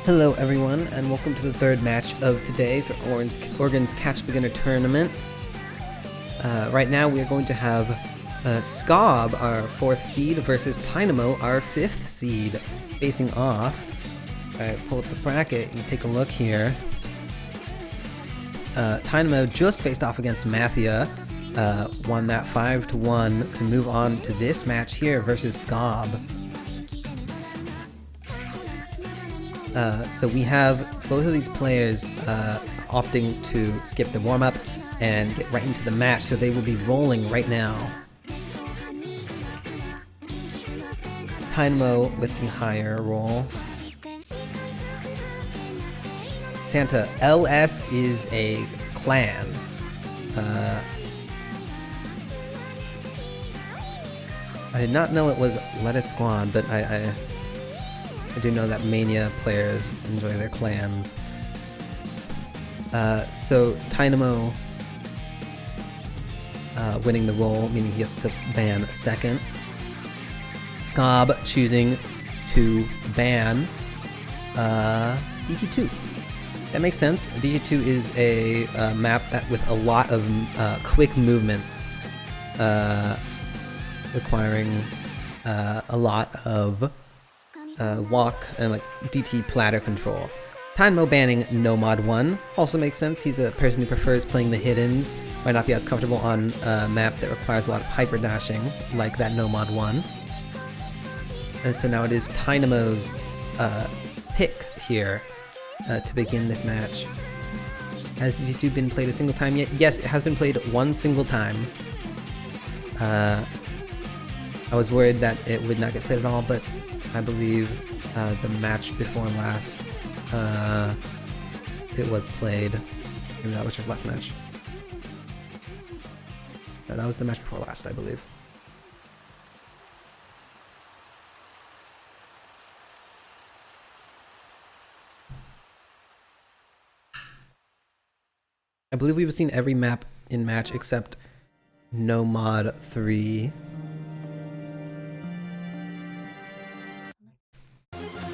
Hello everyone, and welcome to the third match of today for Oregon's Catch Beginner Tournament. Right now we are going to have Skob, our 4th seed, versus Tynamo, our 5th seed, facing off. Alright, pull up the bracket and take a look here. Tynamo just faced off against Mathia, won that 5-1 to move on to this match here versus Skob. So we have both of these players opting to skip the warm-up and get right into the match, so they will be rolling right now. Tynamo with the higher roll. Santa, LS is a clan. I did not know it was Lettuce Squad, but I do know that Mania players enjoy their clans. So Tynamo winning the roll, meaning he gets to ban second. Skob choosing to ban DT2. That makes sense. DT2 is a map that with a lot of quick movements, requiring a lot of walk and like DT platter control. Tynamo banning Nomad 1 also makes sense. He's a person who prefers playing the hiddens, might not be as comfortable on a map that requires a lot of hyper dashing like that Nomad 1. And so now it is Tynamo's pick here to begin this match. Has DT2 been played a single time yet? Yes, it has been played one single time. I was worried that it would not get played at all, but I believe the match before last, it was played. Maybe that was your last match. No, that was the match before last, I believe. I believe we've seen every map in match except No Mod 3.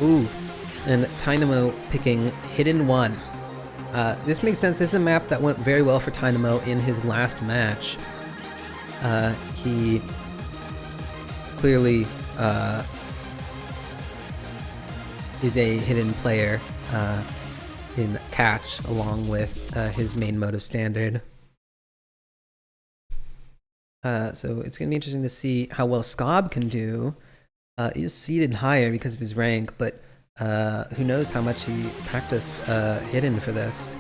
Ooh, and Tynamo picking Hidden 1. This makes sense. This is a map that went very well for Tynamo in his last match. He clearly is a hidden player in catch, along with his main mode of standard. So it's going to be interesting to see how well Skob can do. He's seeded higher because of his rank, but who knows how much he practiced hidden for this.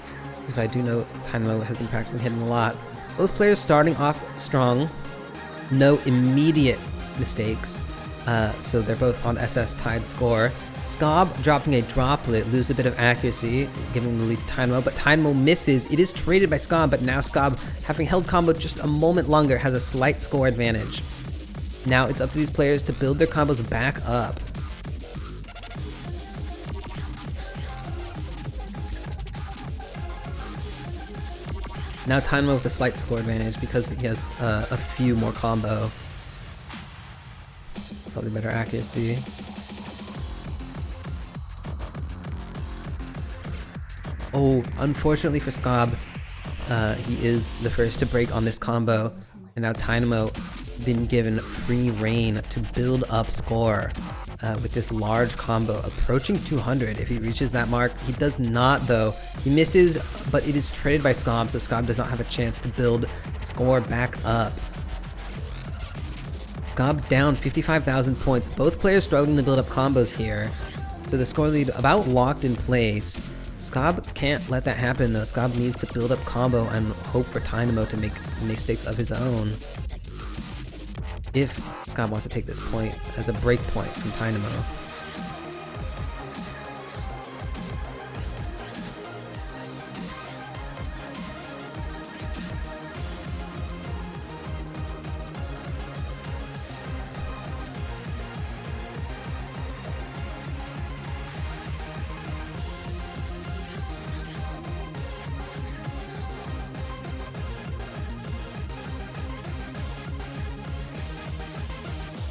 Because I do know Tynamo has been practicing hidden a lot. Both players starting off strong, no immediate mistakes, so they're both on SS tied score. Skob dropping a droplet, lose a bit of accuracy, giving the lead to Tynamo, but Tynamo misses. It is traded by Skob, but now Skob, having held combo just a moment longer, has a slight score advantage. Now it's up to these players to build their combos back up. Now Tynamo with a slight score advantage because he has a few more combo. Slightly better accuracy. Oh, unfortunately for Skob, he is the first to break on this combo, and now Tynamo been given free reign to build up score with this large combo approaching 200. If he reaches that mark, he does not though. He misses, but it is traded by Skob, so Skob does not have a chance to build score back up. Skob down 55,000 points. Both players struggling to build up combos here, so the score lead about locked in place. Skob can't let that happen though. Skob needs to build up combo and hope for Tynamo to make mistakes of his own, if Skob wants to take this point as a break point from Tynamo.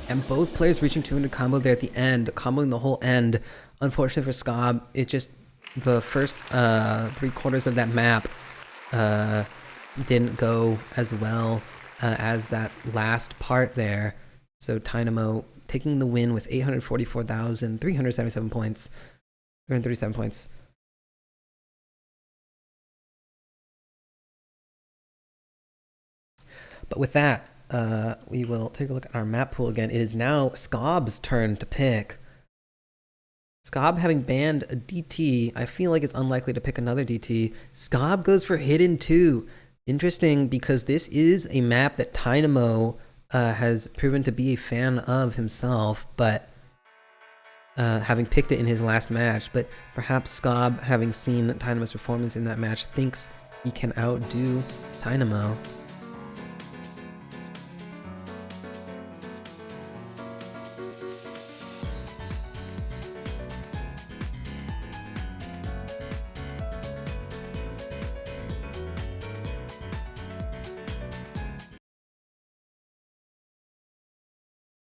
And both players reaching 200 combo there at the end, comboing the whole end. Unfortunately for Skob, it's just the first 3/4 of that map didn't go as well as that last part there. So Tynamo taking the win with 844,377 points, 337 points. But with that, we will take a look at our map pool again. It is now Skob's turn to pick. Skob having banned a DT, I feel like it's unlikely to pick another DT. Skob goes for Hidden 2. Interesting, because this is a map that Tynamo has proven to be a fan of himself, but having picked it in his last match. But perhaps Skob, having seen Tynamo's performance in that match, thinks he can outdo Tynamo.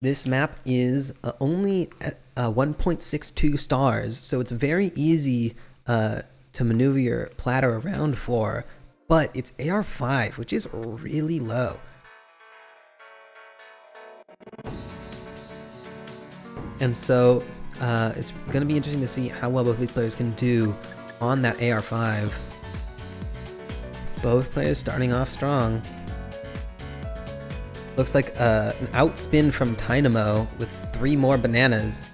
This map is only at 1.62 stars, so it's very easy to maneuver your platter around for, but it's AR5, which is really low. And so it's going to be interesting to see how well both these players can do on that AR5. Both players starting off strong. Looks like an outspin from Tynamo with 3 more bananas.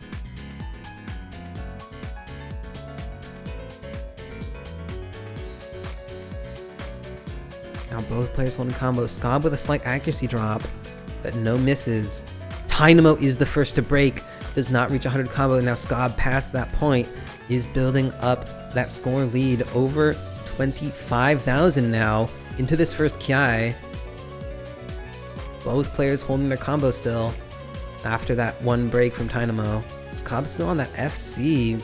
Now both players holding combo. Skob with a slight accuracy drop, but no misses. Tynamo is the first to break. Does not reach 100 combo. Now Skob past that point is building up that score lead over 25,000 now into this first Kiai. Both players holding their combo still after that one break from Tynamo. Skob's still on that FC.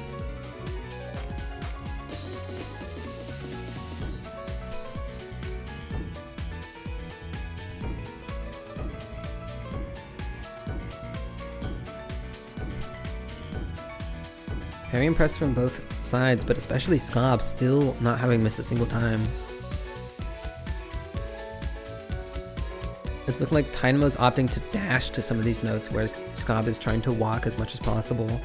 Very impressed from both sides, but especially Skob still not having missed a single time. It's looking like Tynamo's opting to dash to some of these notes, whereas Skob is trying to walk as much as possible.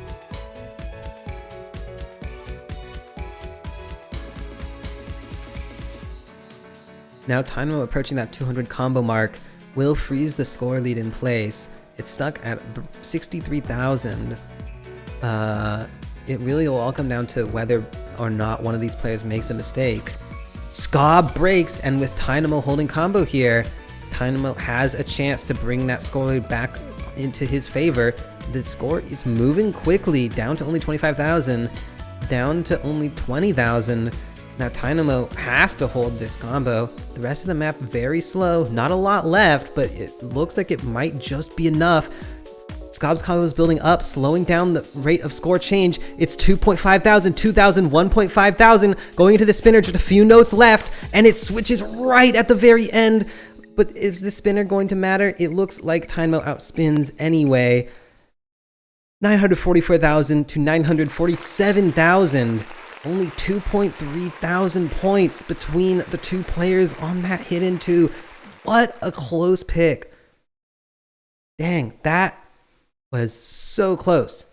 Now Tynamo approaching that 200 combo mark will freeze the score lead in place. It's stuck at 63,000. It really will all come down to whether or not one of these players makes a mistake. Skob breaks, and with Tynamo holding combo here, Tynamo has a chance to bring that score lead back into his favor. The score is moving quickly, down to only 25,000, down to only 20,000. Now Tynamo has to hold this combo. The rest of the map very slow, not a lot left, but it looks like it might just be enough. Skob's combo is building up, slowing down the rate of score change. It's 2.5 thousand, 2,000, 1.5 thousand, going into the spinner, just a few notes left, and it switches right at the very end. But is the spinner going to matter? It looks like Tynamo outspins anyway. 944,000 to 947,000. Only 2.3 thousand points between the two players on that hidden two. What a close pick. Dang, that was so close.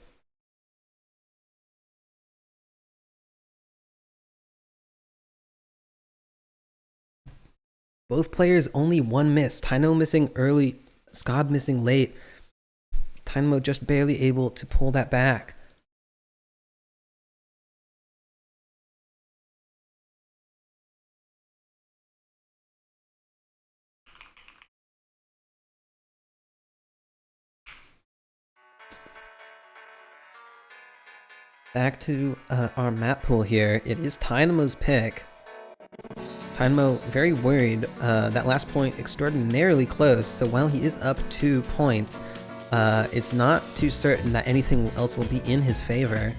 Both players only one miss. Tynamo missing early, Skob missing late. Tynamo just barely able to pull that back. Back to our map pool here. It is Tynamo's pick. Tynamo very worried. That last point extraordinarily close, so while he is up 2 points, it's not too certain that anything else will be in his favor.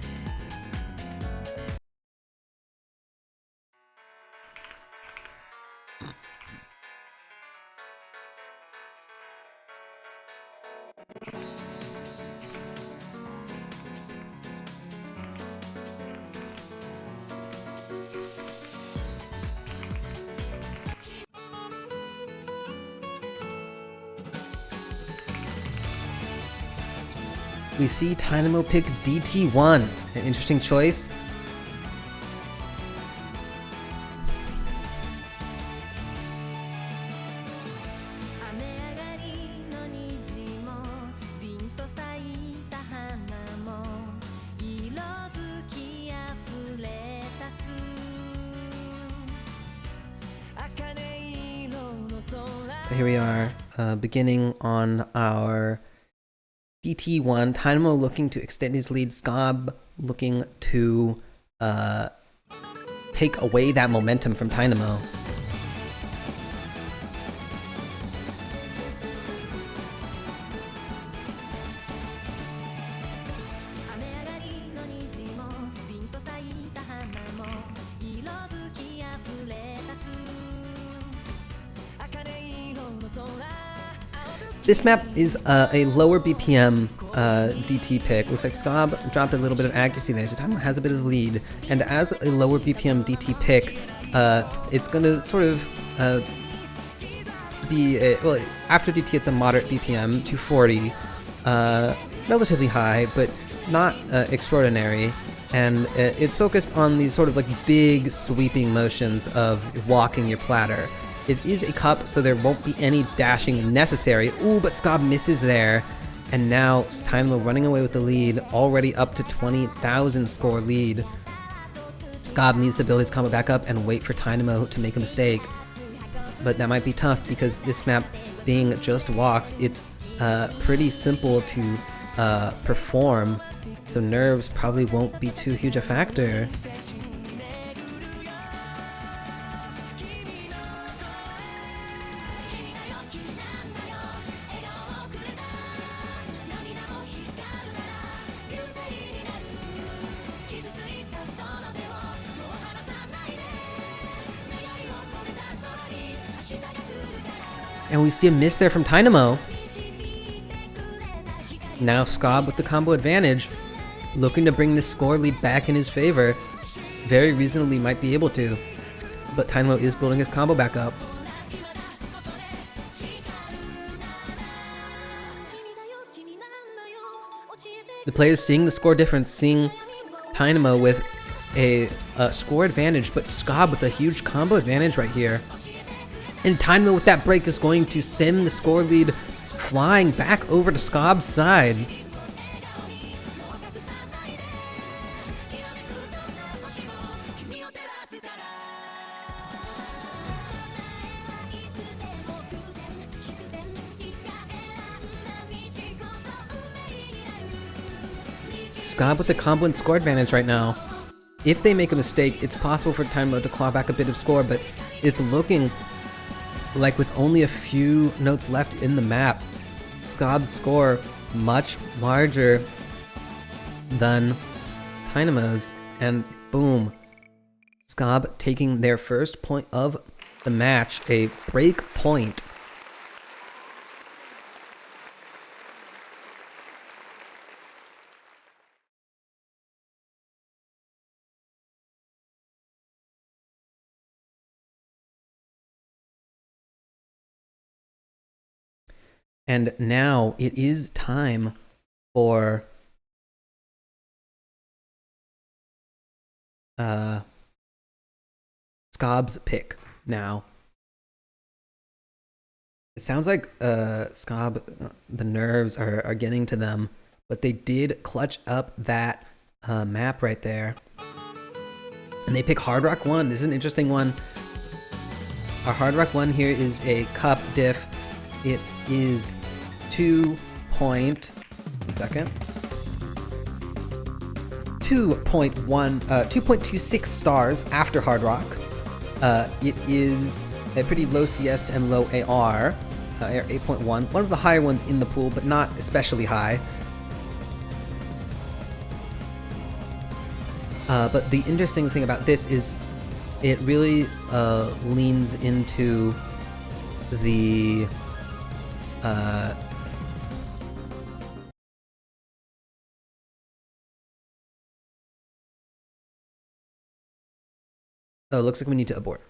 We see Tynamo pick DT1, an interesting choice. Here we are, beginning on our DT1. Tynamo looking to extend his lead. Skob looking to take away that momentum from Tynamo. This map is a lower BPM DT pick. Looks like Skob dropped a little bit of accuracy there, so Tynamo has a bit of lead. And as a lower BPM DT pick, it's going to sort of be, well, after DT it's a moderate BPM, 240. Relatively high, but not extraordinary. And it's focused on these sort of like big sweeping motions of walking your platter. It is a cup, so there won't be any dashing necessary. Ooh, but Skob misses there. And now Tynamo running away with the lead, already up to 20,000 score lead. Skob needs to build his combo back up and wait for Tynamo to make a mistake. but that might be tough because this map being just walks, it's pretty simple to perform, so nerves probably won't be too huge a factor. And we see a miss there from Tynamo. Now Skob with the combo advantage, looking to bring this score lead back in his favor. Very reasonably might be able to, but Tynamo is building his combo back up. The players seeing the score difference, seeing Tynamo with a score advantage, but Skob with a huge combo advantage right here. And Tynamo with that break is going to send the score lead flying back over to Skob's side. Skob with the combo and score advantage right now. If they make a mistake, it's possible for Tynamo to claw back a bit of score, but it's looking like with only a few notes left in the map, Skob's score much larger than Tynamo's, and boom, Skob taking their first point of the match, a break point. And now it is time for Skob's pick now. It sounds like Skob, the nerves are getting to them, but they did clutch up that map right there. And they pick Hard Rock 1. This is an interesting one. Our Hard Rock 1 here is a cup diff. It is 2.26 stars after Hard Rock. It is a pretty low CS and low AR, 8.1, one of the higher ones in the pool, but not especially high. But the interesting thing about this is it really leans into the oh, looks like we need to abort.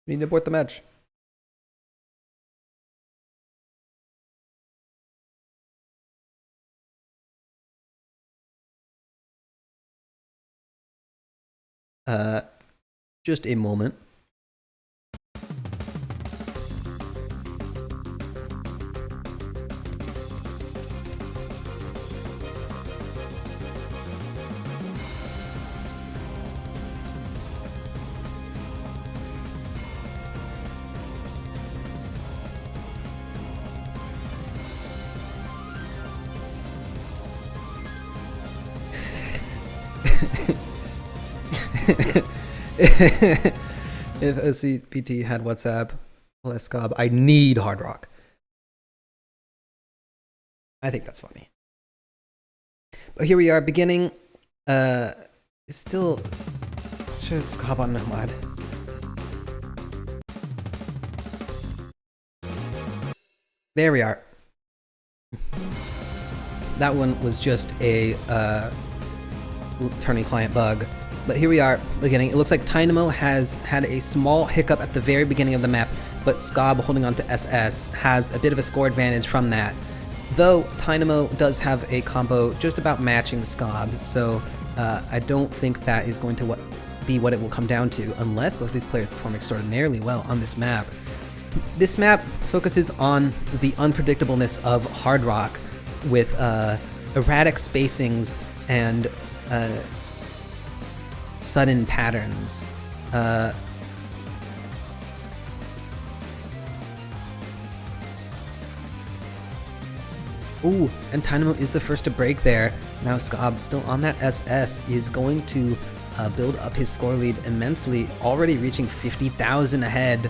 We need to abort the match. Just a moment. If OCPT had WhatsApp, less Skob, I need Hard Rock. I think that's funny. But here we are, beginning. Still shows Skob on Nomad. There we are. That one was just a turning client bug. But here we are, beginning. It looks like Tynamo has had a small hiccup at the very beginning of the map, but Skob, holding on to SS, has a bit of a score advantage from that. Though Tynamo does have a combo just about matching Skob's, so I don't think that is going to be what it will come down to, unless both these players perform extraordinarily well on this map. This map focuses on the unpredictableness of Hard Rock, with erratic spacings and sudden patterns. Ooh, and Tynamo is the first to break there. Now Skob, still on that SS, is going to build up his score lead immensely, already reaching 50,000 ahead.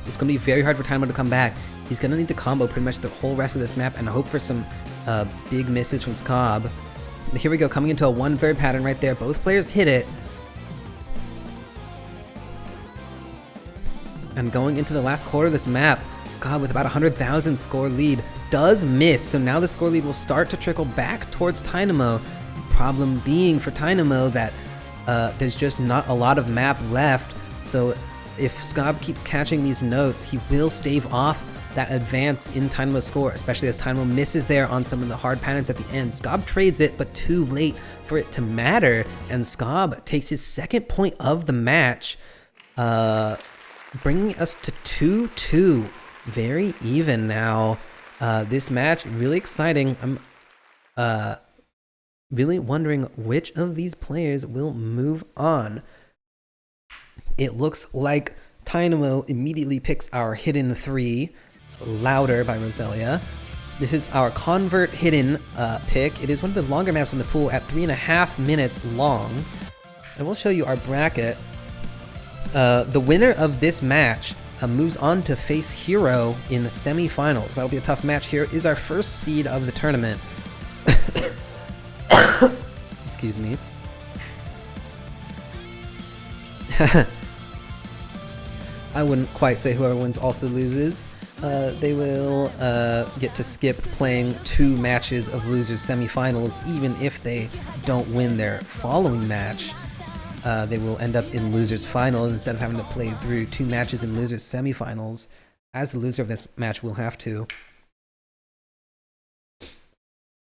It's going to be very hard for Tynamo to come back. He's going to need to combo pretty much the whole rest of this map and hope for some big misses from Skob. But here we go, coming into a 1/3 pattern right there. Both players hit it. And going into the last quarter of this map, Skob with about 100,000 score lead does miss, so now the score lead will start to trickle back towards Tynamo. Problem being for Tynamo that there's just not a lot of map left, so if Skob keeps catching these notes, he will stave off that advance in Tynamo's score, especially as Tynamo misses there on some of the hard patterns at the end. Skob trades it, but too late for it to matter, and Skob takes his second point of the match, bringing us to 2-2. Very even now. This match, really exciting. I'm really wondering which of these players will move on. It looks like Tynamo immediately picks our hidden 3, Louder by Roselia. This is our convert hidden pick. It is one of the longer maps in the pool at 3.5 minutes long. And we'll show you our bracket. The winner of this match moves on to face Hero in the semi-finals. That'll be a tough match. Here is our first seed of the tournament. Excuse me. I wouldn't quite say whoever wins also loses. They will get to skip playing 2 matches of losers semi-finals, even if they don't win their following match. They will end up in losers finals instead of having to play through 2 matches in losers semifinals. As the loser of this match will have to.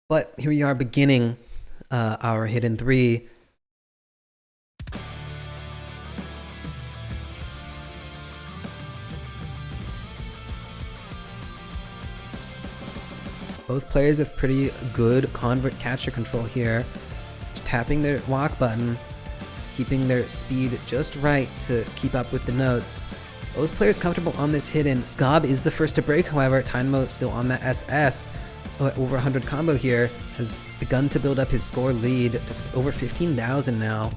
But here we are beginning our hidden 3. Both players with pretty good convert catcher control here. Just tapping their walk button, keeping their speed just right to keep up with the notes. Both players comfortable on this hidden. Skob is the first to break, however. Tynamo still on that SS. Over 100 combo here, has begun to build up his score lead to over 15,000 now.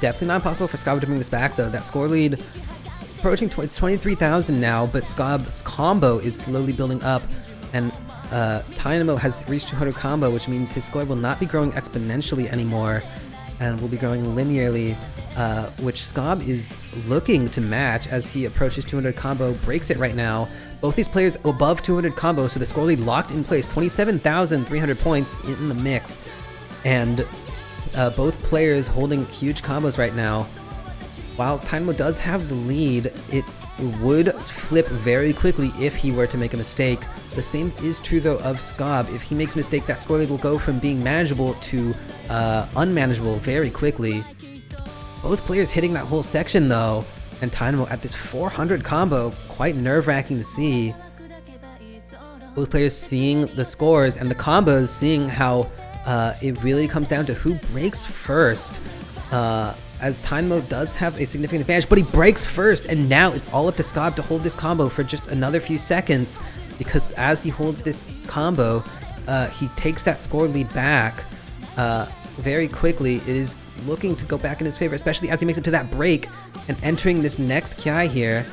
Definitely not possible for Skob to bring this back though. That score lead approaching it's 23,000 now, but Skob's combo is slowly building up, and Tynamo has reached 200 combo, which means his score will not be growing exponentially anymore and will be growing linearly, which Skob is looking to match as he approaches 200 combo, breaks it right now. Both these players above 200 combo, so the score lead locked in place, 27,300 points in the mix, and both players holding huge combos right now. While Tynamo does have the lead, it would flip very quickly if he were to make a mistake. The same is true though of Skob. If he makes a mistake, that score lead will go from being manageable to unmanageable very quickly. Both players hitting that whole section though, and Tynamo at this 400 combo, quite nerve-wracking to see. Both players seeing the scores and the combos, seeing how it really comes down to who breaks first. As Tynamo does have a significant advantage, but he breaks first, and now it's all up to Skob to hold this combo for just another few seconds, because as he holds this combo, he takes that score lead back very quickly. It is looking to go back in his favor, especially as he makes it to that break and entering this next Kiai here.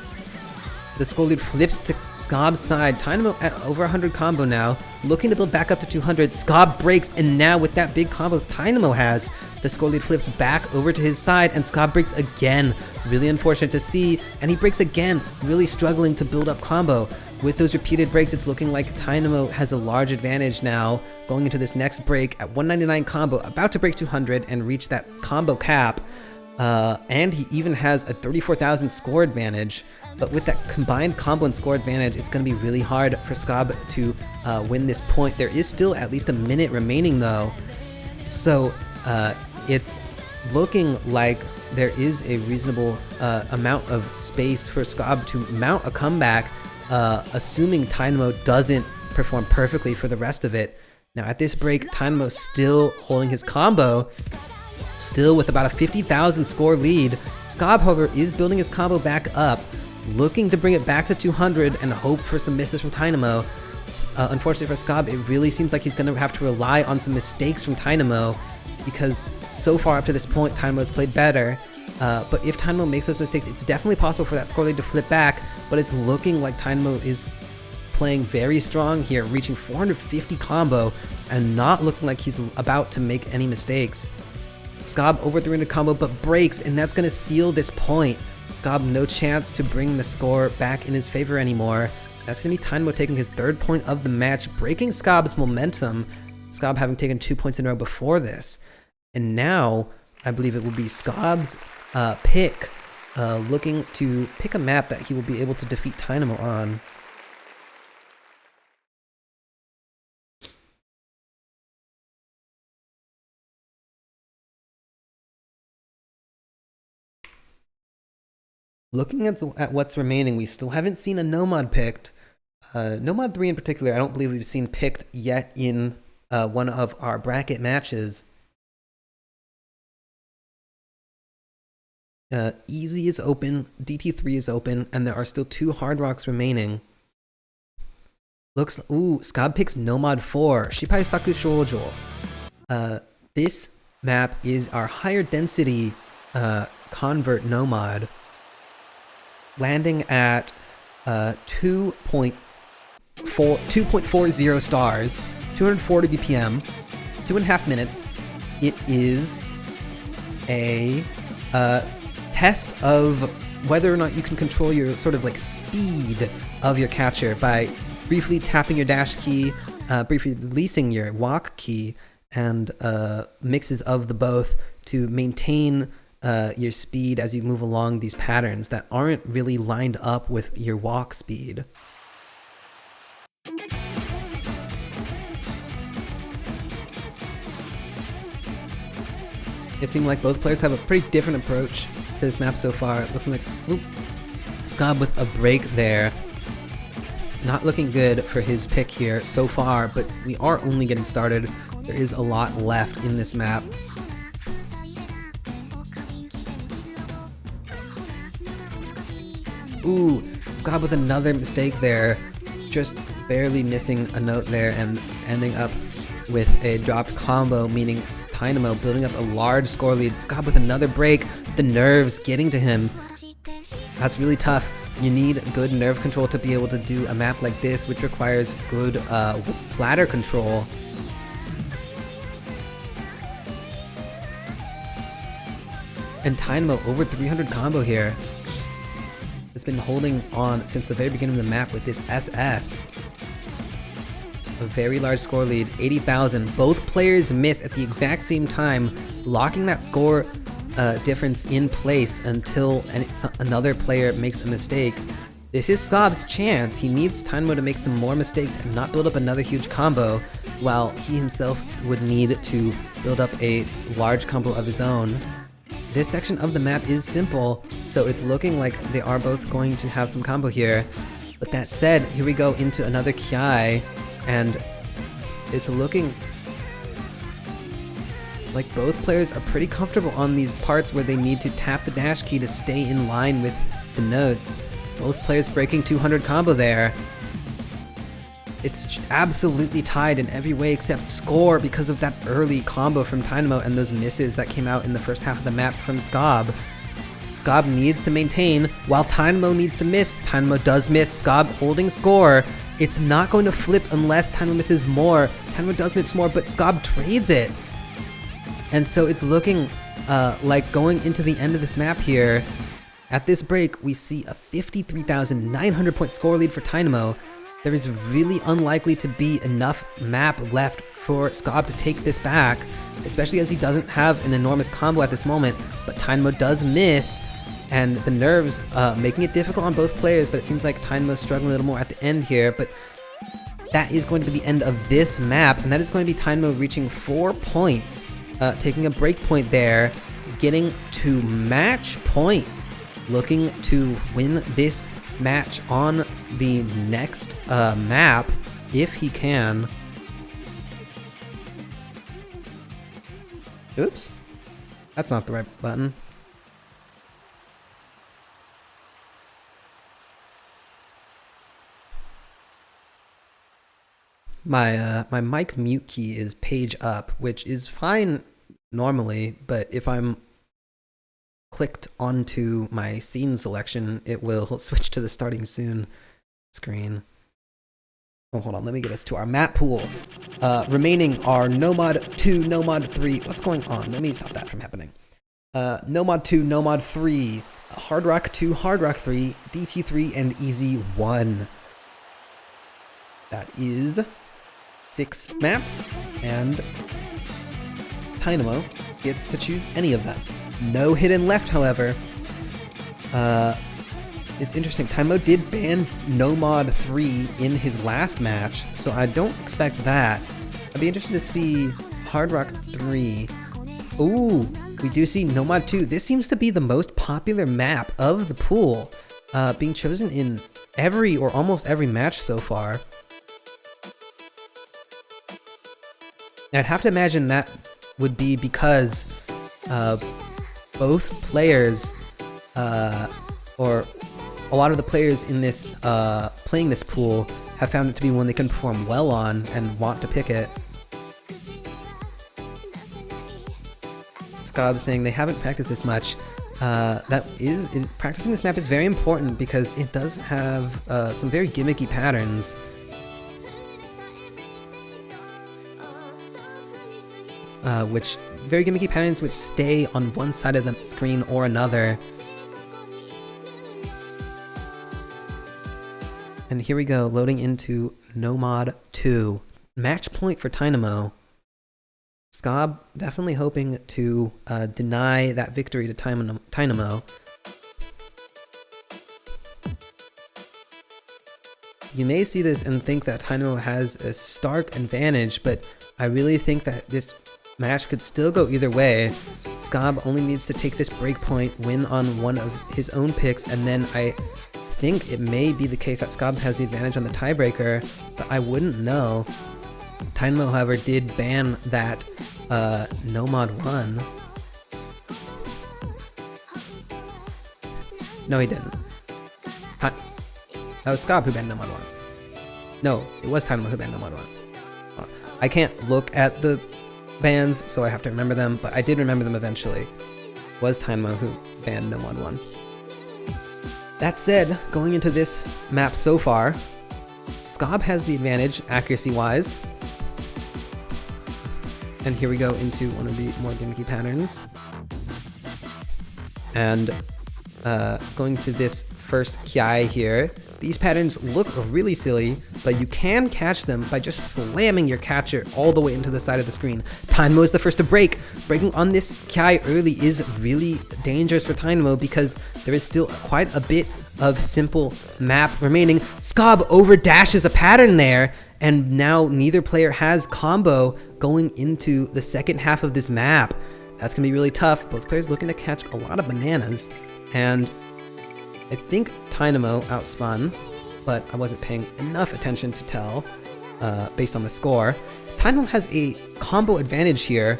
The score lead flips to Skob's side. Tynamo at over 100 combo now, looking to build back up to 200. Skob breaks, and now with that big combos Tynamo has, the score lead flips back over to his side, and Skob breaks again. Really unfortunate to see, and he breaks again, really struggling to build up combo. With those repeated breaks, it's looking like Tynamo has a large advantage now, going into this next break at 199 combo, about to break 200 and reach that combo cap. And he even has a 34,000 score advantage. But with that combined combo and score advantage, it's going to be really hard for Skob to win this point. There is still at least a minute remaining though. So it's looking like there is a reasonable amount of space for Skob to mount a comeback, assuming Tynamo doesn't perform perfectly for the rest of it. Now at this break, Tynamo still holding his combo, still with about a 50,000 score lead. Skob, however, is building his combo back up, looking to bring it back to 200 and hope for some misses from Tynamo. Unfortunately for Skob, it really seems like he's going to have to rely on some mistakes from Tynamo, because so far up to this point, Tynamo has played better. But if Tynamo makes those mistakes, it's definitely possible for that score lead to flip back, but it's looking like Tynamo is playing very strong here, reaching 450 combo and not looking like he's about to make any mistakes. Skob over 300 combo but breaks, and that's going to seal this point. Skob no chance to bring the score back in his favor anymore. That's going to be Tynamo taking his 3rd point of the match, breaking Skob's momentum. Skob having taken 2 points in a row before this. And now, I believe it will be Skob's pick, looking to pick a map that he will be able to defeat Tynamo on. Looking at what's remaining, we still haven't seen a Nomad picked. Nomad 3 in particular, I don't believe we've seen picked yet in one of our bracket matches. Easy is open, DT3 is open, and there are still 2 Hard Rocks remaining. Ooh, Skob picks Nomad 4, Shipai Saku Shoujo. This map is our higher density convert Nomad, landing at 2.40 stars, 240 BPM, 2.5 minutes. It is a test of whether or not you can control your sort of like speed of your catcher by briefly tapping your dash key, briefly releasing your walk key, and mixes of the both to maintain your speed as you move along these patterns that aren't really lined up with your walk speed. It seemed like both players have a pretty different approach to this map so far. Looking like Skob with a break there. Not looking good for his pick here so far, but we are only getting started. There is a lot left in this map. Ooh, Skob with another mistake there. Just barely missing a note there and ending up with a dropped combo, meaning Tynamo building up a large score lead. Skob with another break. The nerves getting to him. That's really tough. You need good nerve control to be able to do a map like this, which requires good bladder control. And Tynamo over 300 combo here. Has been holding on since the very beginning of the map with this SS. A very large score lead, 80,000. Both players miss at the exact same time, locking that score difference in place until another player makes a mistake. This is Skob's chance. He needs Tynamo to make some more mistakes and not build up another huge combo, while he himself would need to build up a large combo of his own. This section of the map is simple, so it's looking like they are both going to have some combo here. But that said, here we go into another Kiai, and it's looking like both players are pretty comfortable on these parts where they need to tap the dash key to stay in line with the notes. Both players breaking 200 combo there. It's absolutely tied in every way except score because of that early combo from Tynamo and those misses that came out in the first half of the map from Skob. Skob needs to maintain while Tynamo needs to miss. Tynamo does miss. Skob holding score. It's not going to flip unless Tynamo misses more. Tynamo does miss more, but Skob trades it. And so it's looking like going into the end of this map here. At this break, we see a 53,900 point score lead for Tynamo. There is really unlikely to be enough map left for Skob to take this back, especially as he doesn't have an enormous combo at this moment, but Tynamo does miss, and the nerves making it difficult on both players, but it seems like Tynamo's struggling a little more at the end here, but that is going to be the end of this map, and that is going to be Tynamo reaching 4 points, taking a break point there, getting to match point, looking to win this match on the next map if he can. Oops. That's not the right button. My mic mute key is page up, which is fine normally, but if I'm clicked onto my scene selection, it will switch to the starting soon screen. Oh, hold on, let me get us to our map pool. Remaining are Nomad 2, Nomad 3. What's going on? Let me stop that from happening. Nomad 2, Nomad 3, Hard Rock 2, Hard Rock 3, DT3, and Easy 1. That is 6 maps, and Tynamo gets to choose any of them. No hidden left, however. It's interesting. Tynamo did ban Nomad 3 in his last match, so I don't expect that. I'd be interested to see Hard Rock 3. Ooh, we do see Nomad 2. This seems to be the most popular map of the pool, being chosen in every or almost every match so far. I'd have to imagine that would be because both players, or a lot of the players in this playing this pool, have found it to be one they can perform well on and want to pick it. Skob saying they haven't practiced this much. Practicing this map is very important because it does have some very gimmicky patterns. Very gimmicky patterns which stay on one side of the screen or another. And here we go, loading into Nomad 2. Match point for Tynamo. Skob definitely hoping to deny that victory to Tynamo. You may see this and think that Tynamo has a stark advantage, but I really think that this match could still go either way. Skob only needs to take this breakpoint, win on one of his own picks, and then I think it may be the case that Skob has the advantage on the tiebreaker, but I wouldn't know. Tynamo, however, did ban that Nomad 1. No, he didn't. That was Skob who banned Nomad 1. No, it was Tynamo who banned Nomad 1. I can't look at the bans, so I have to remember them, but I did remember them eventually. It was Tynamo who banned Nomad 1. That said, going into this map so far, Skob has the advantage accuracy-wise. And here we go into one of the more gimmicky patterns. And going to this first Kiai here, these patterns look really silly, but you can catch them by just slamming your catcher all the way into the side of the screen. Tynamo is the first to break. Breaking on this Kiai early is really dangerous for Tynamo because there is still quite a bit of simple map remaining. Skob overdashes a pattern there, and now neither player has combo going into the second half of this map. That's gonna be really tough. Both players looking to catch a lot of bananas, and I think Tynamo outspun, but I wasn't paying enough attention to tell based on the score. Tynamo has a combo advantage here,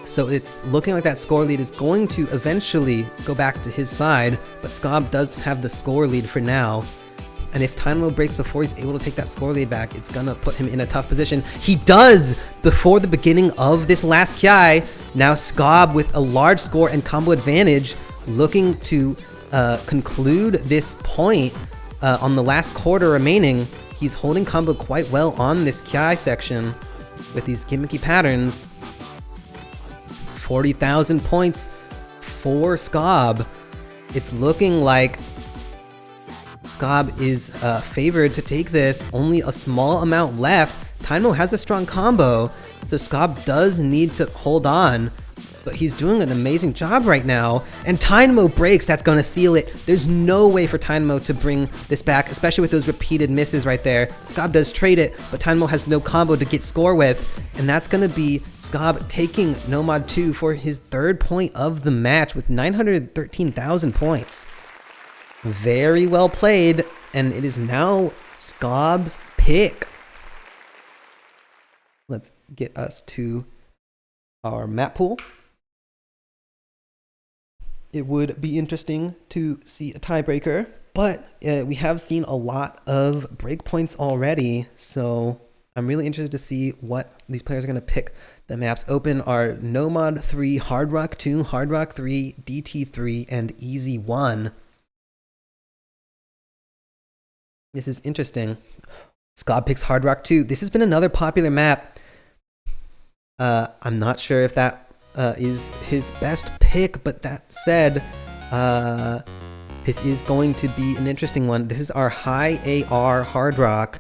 so it's looking like that score lead is going to eventually go back to his side, but Skob does have the score lead for now. And if Tynamo breaks before he's able to take that score lead back, it's gonna put him in a tough position. He does before the beginning of this last Kiai. Now Skob with a large score and combo advantage, looking to conclude this point on the last quarter remaining. He's holding combo quite well on this Kiai section with these gimmicky patterns. 40,000 points for Skob. It's looking like Skob is favored to take this. Only a small amount left. Tynamo has a strong combo, so Skob does need to hold on, but he's doing an amazing job right now. And Tynamo breaks. That's going to seal it. There's no way for Tynamo to bring this back, especially with those repeated misses right there. Skob does trade it, but Tynamo has no combo to get score with, and that's going to be Skob taking Nomad 2 for his third point of the match with 913,000 points. Very well played, and it is now Skob's pick. Let's get us to our map pool. It would be interesting to see a tiebreaker, but we have seen a lot of breakpoints already, so I'm really interested to see what these players are going to pick. The maps open are Nomad 3, Hard Rock 2, Hard Rock 3, DT 3, and Easy 1. This is interesting. Skob picks Hard Rock 2. This has been another popular map. I'm not sure if that is his best pick, but that said, this is going to be an interesting one. This is our high AR Hard Rock,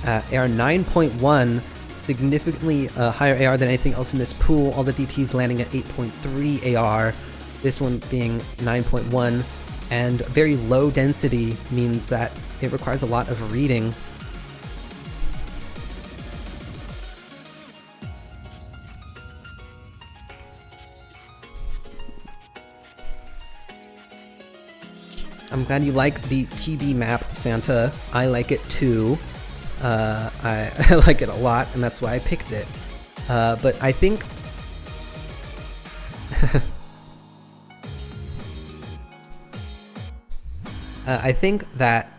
AR 9.1, significantly higher AR than anything else in this pool. All the DTs landing at 8.3 AR, this one being 9.1, and very low density means that it requires a lot of reading. I'm glad you like the TB map, Santa. I like it too. I like it a lot, and that's why I picked it. But I think... I think that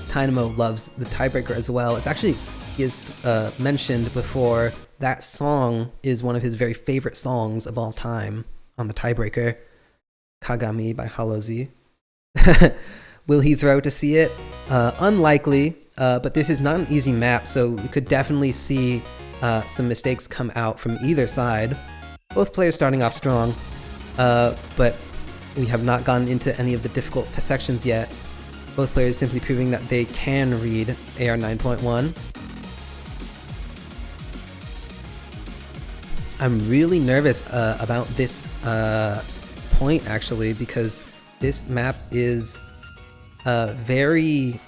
Tynamo loves the tiebreaker as well. It's actually, he has mentioned before, that song is one of his very favorite songs of all time on the tiebreaker. Kagami by Halozi. Will he throw to see it? Unlikely, but this is not an easy map, so you could definitely see some mistakes come out from either side. Both players starting off strong, but we have not gotten into any of the difficult sections yet. Both players simply proving that they can read AR 9.1. I'm really nervous about this point, actually, because this map is very,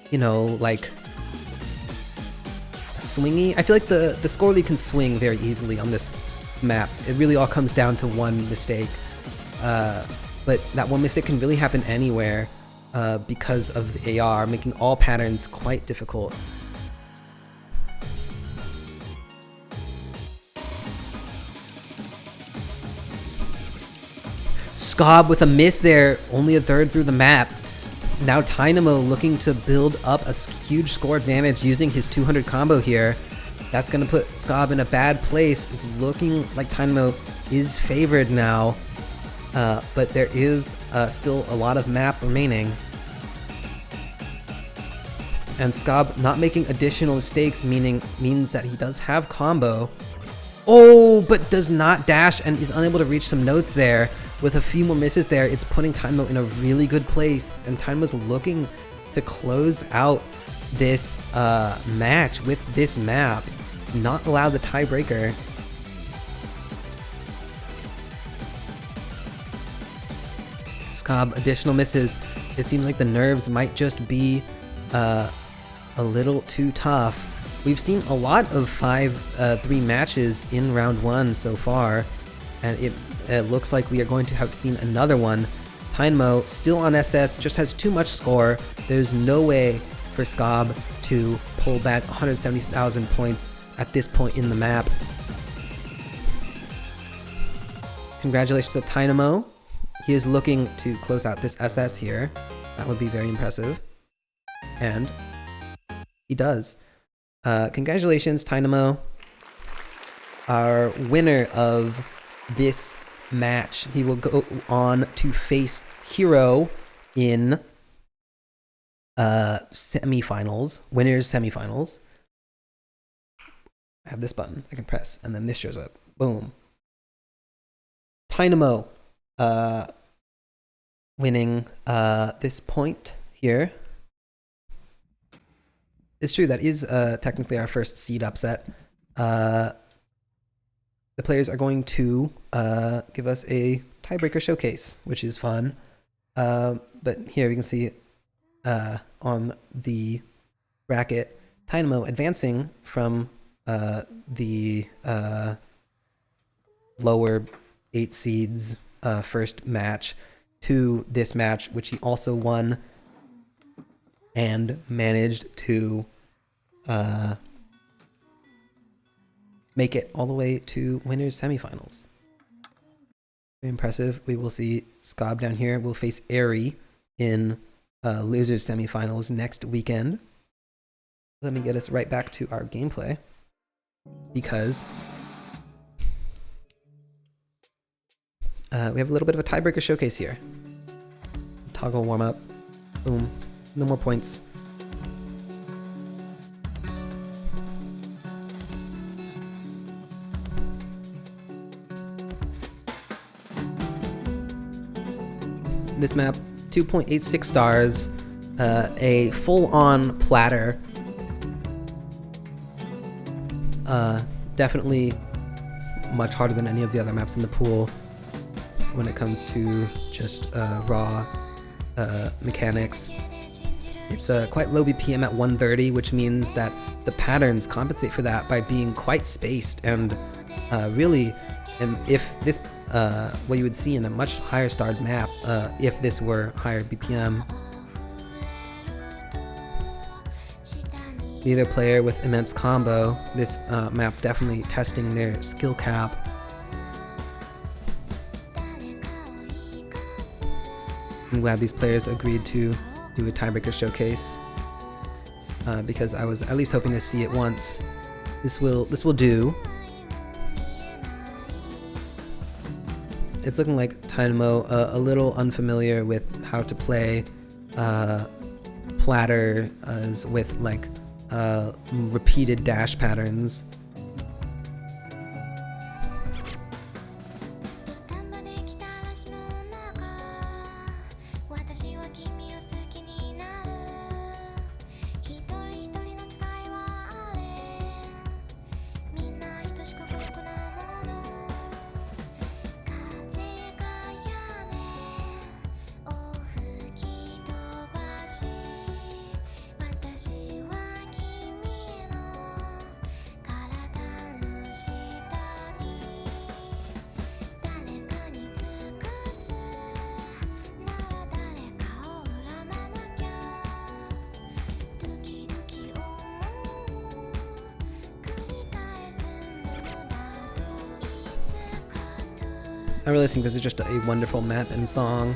you know, like, swingy. I feel like the score lead can swing very easily on this map. It really all comes down to one mistake. But that one mistake can really happen anywhere because of the AR, making all patterns quite difficult. Skob with a miss there, only a third through the map. Now Tynamo looking to build up a huge score advantage using his 200 combo here. That's going to put Skob in a bad place. It's looking like Tynamo is favored now, but there is still a lot of map remaining. And Skob not making additional mistakes means that he does have combo. Oh, but does not dash and is unable to reach some notes there. With a few more misses there, it's putting Tynamo in a really good place, and Tynamo's looking to close out this match with this map, not allow the tiebreaker. Skob, additional misses. It seems like the nerves might just be a little too tough. We've seen a lot of 5-3 matches in round 1 so far, and it looks like we are going to have seen another one. Tynamo still on SS, just has too much score. There's no way for Skob to pull back 170,000 points at this point in the map. Congratulations to Tynamo. He is looking to close out this SS here. That would be very impressive. And he does. Congratulations, Tynamo. Our winner of this match. He will go on to face Hero in semifinals, winners semifinals. I have this button I can press, and then this shows up. Boom. Tynamo winning this point here. It's true, that is technically our first seed upset. The players are going to give us a tiebreaker showcase, which is fun. But here we can see on the bracket, Tynamo advancing from the lower 8 seeds first match to this match, which he also won and managed to make it all the way to winners semifinals. Very impressive. We will see Skob down here. We'll face Airy in losers semifinals next weekend. Let me get us right back to our gameplay, because we have a little bit of a tiebreaker showcase here. Toggle warm up. Boom. No more points. This map, 2.86 stars, a full-on platter. Definitely much harder than any of the other maps in the pool when it comes to just raw mechanics. It's quite low BPM at 130, which means that the patterns compensate for that by being quite spaced, and really, if this what you would see in a much higher starred map if this were higher BPM. Either player with immense combo, this map definitely testing their skill cap. I'm glad these players agreed to do a tiebreaker showcase, because I was at least hoping to see it once. This will do. It's looking like Tynamo a little unfamiliar with how to play platters with like repeated dash patterns. I really think this is just a wonderful map and song.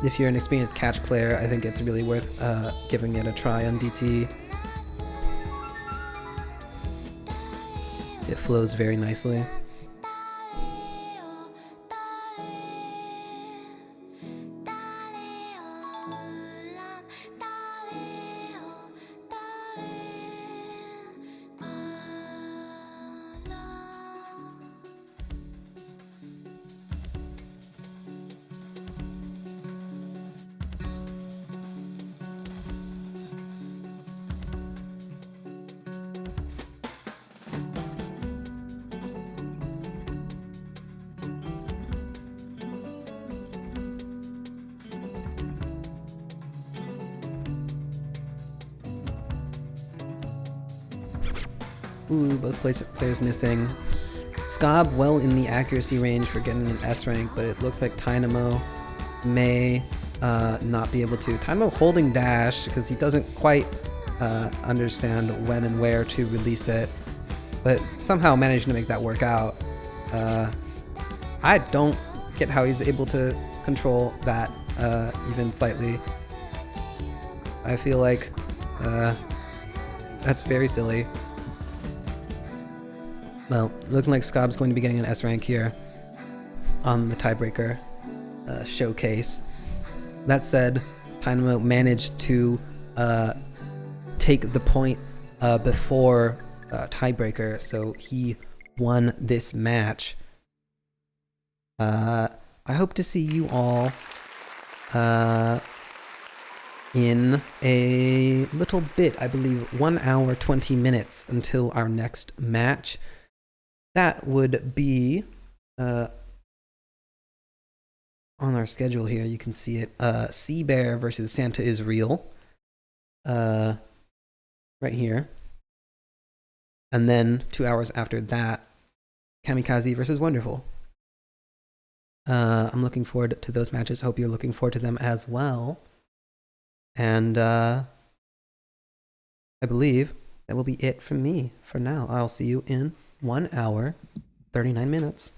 If you're an experienced catch player, I think it's really worth giving it a try on DT. It flows very nicely. Ooh, both players missing. Skob well in the accuracy range for getting an S rank, but it looks like Tynamo may not be able to. Tynamo holding dash because he doesn't quite understand when and where to release it, but somehow managed to make that work out. I don't get how he's able to control that even slightly. I feel like that's very silly. Well, looking like Skob's going to be getting an S rank here on the tiebreaker showcase. That said, Tynamo managed to take the point before tiebreaker, so he won this match. I hope to see you all in a little bit. I believe 1 hour 20 minutes until our next match. That would be on our schedule here. You can see it. Sea Bear versus Santa is Real. Right here. And then 2 hours after that, Kamikaze versus Wonderful. I'm looking forward to those matches. Hope you're looking forward to them as well. And I believe that will be it from me for now. I'll see you in 1 hour, 39 minutes.